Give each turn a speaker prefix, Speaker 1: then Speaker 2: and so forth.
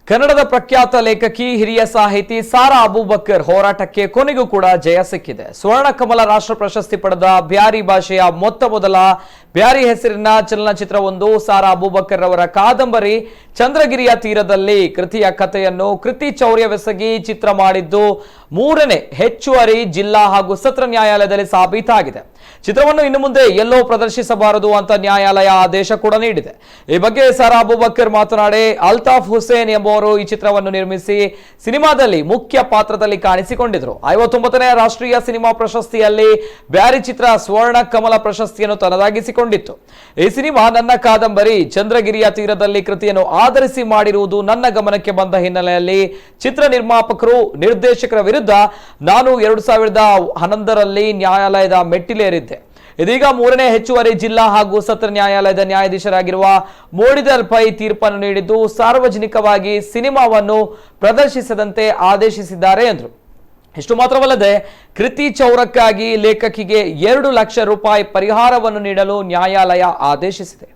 Speaker 1: ಕನ್ನಡದ ಪ್ರಖ್ಯಾತ ಲೇಖಕಿ ಹಿರಿಯ ಸಾಹಿತಿ ಸಾರಾ ಅಬೂಬಕರ್ ಹೋರಾಟಕ್ಕೆ ಕೊನೆಗೂ ಕೂಡ ಜಯ ಸಿಕ್ಕಿದೆ. ಸ್ವರ್ಣ ಕಮಲ ರಾಷ್ಟ್ರ ಪ್ರಶಸ್ತಿ ಪಡೆದ ಬ್ಯಾರಿ ಭಾಷೆಯ ಮೊದಲ ಬ್ಯಾರಿ ಹೆಸರಿನ ಚಲನಚಿತ್ರವೊಂದು ಸಾರಾ ಅಬೂಬಕರ್ ಅವರ ಕಾದಂಬರಿ ಚಂದ್ರಗಿರಿಯ ತೀರದಲ್ಲಿ ಕೃತಿಯ ಕಥೆಯನ್ನು ಕೃತಿ ಚೌರ್ಯವೆಸಗಿ ಚಿತ್ರ ಮಾಡಿದ್ದು 3ನೇ ಹೆಚ್ಚುವರಿ ಜಿಲ್ಲಾ ಹಾಗೂ ಸತ್ರ ನ್ಯಾಯಾಲಯದಲ್ಲಿ ಸಾಬೀತಾಗಿದೆ. ಚಿತ್ರವನ್ನು ಇನ್ನು ಮುಂದೆ ಎಲ್ಲೋ ಪ್ರದರ್ಶಿಸಬಾರದು ಅಂತ ನ್ಯಾಯಾಲಯ ಆದೇಶ ಕೂಡ ನೀಡಿದೆ. ಈ ಬಗ್ಗೆ ಸಾರಾ ಅಬೂಬಕರ್ ಮಾತನಾಡಿ, ಅಲ್ತಾಫ್ ಹುಸೇನ್ ಎಂಬುವರು ಈ ಚಿತ್ರವನ್ನು ನಿರ್ಮಿಸಿ ಸಿನಿಮಾದಲ್ಲಿ ಮುಖ್ಯ ಪಾತ್ರದಲ್ಲಿ ಕಾಣಿಸಿಕೊಂಡಿದ್ರು. 59ನೇ ರಾಷ್ಟ್ರೀಯ ಸಿನಿಮಾ ಪ್ರಶಸ್ತಿಯಲ್ಲಿ ಬ್ಯಾರಿ ಚಿತ್ರ ಸ್ವರ್ಣ ಕಮಲ ಪ್ರಶಸ್ತಿಯನ್ನು ತನ್ನದಾಗಿಸಿಕೊಂಡಿತ್ತು. ಈ ಸಿನಿಮಾ ನನ್ನ ಕಾದಂಬರಿ ಚಂದ್ರಗಿರಿಯ ತೀರದಲ್ಲಿ ಕೃತಿಯನ್ನು ಆಧರಿಸಿ ಮಾಡಿರುವುದು ನನ್ನ ಗಮನಕ್ಕೆ ಬಂದ ಹಿನ್ನೆಲೆಯಲ್ಲಿ ಚಿತ್ರ ನಿರ್ಮಾಪಕರು ನಿರ್ದೇಶಕರ ವಿರುದ್ಧ ನಾನು 2011ರಲ್ಲಿ ನ್ಯಾಯಾಲಯದ ಮೆಟ್ಟಿಲೇರಿದ್ದೆ. ಇದೀಗ 3ನೇ ಹೆಚ್ಚುವರಿ ಜಿಲ್ಲಾ ಹಾಗೂ ಸತ್ರ ನ್ಯಾಯಾಲಯದ ನ್ಯಾಯಾಧೀಶರಾಗಿರುವ ಮೋಡಿದರ್ ಪೈ ತೀರ್ಪನ್ನು ನೀಡಿದ್ದು ಸಾರ್ವಜನಿಕವಾಗಿ ಸಿನಿಮಾವನ್ನು ಪ್ರದರ್ಶಿಸದಂತೆ ಆದೇಶಿಸಿದ್ದಾರೆ ಎಂದರು. ಇಷ್ಟು ಮಾತ್ರವಲ್ಲದೆ ಕೃತಿ ಚೌರಕ್ಕಾಗಿ ಲೇಖಕಿಗೆ 2 ಲಕ್ಷ ರೂಪಾಯಿ ಪರಿಹಾರವನ್ನು ನೀಡಲು ನ್ಯಾಯಾಲಯ ಆದೇಶಿಸಿದೆ.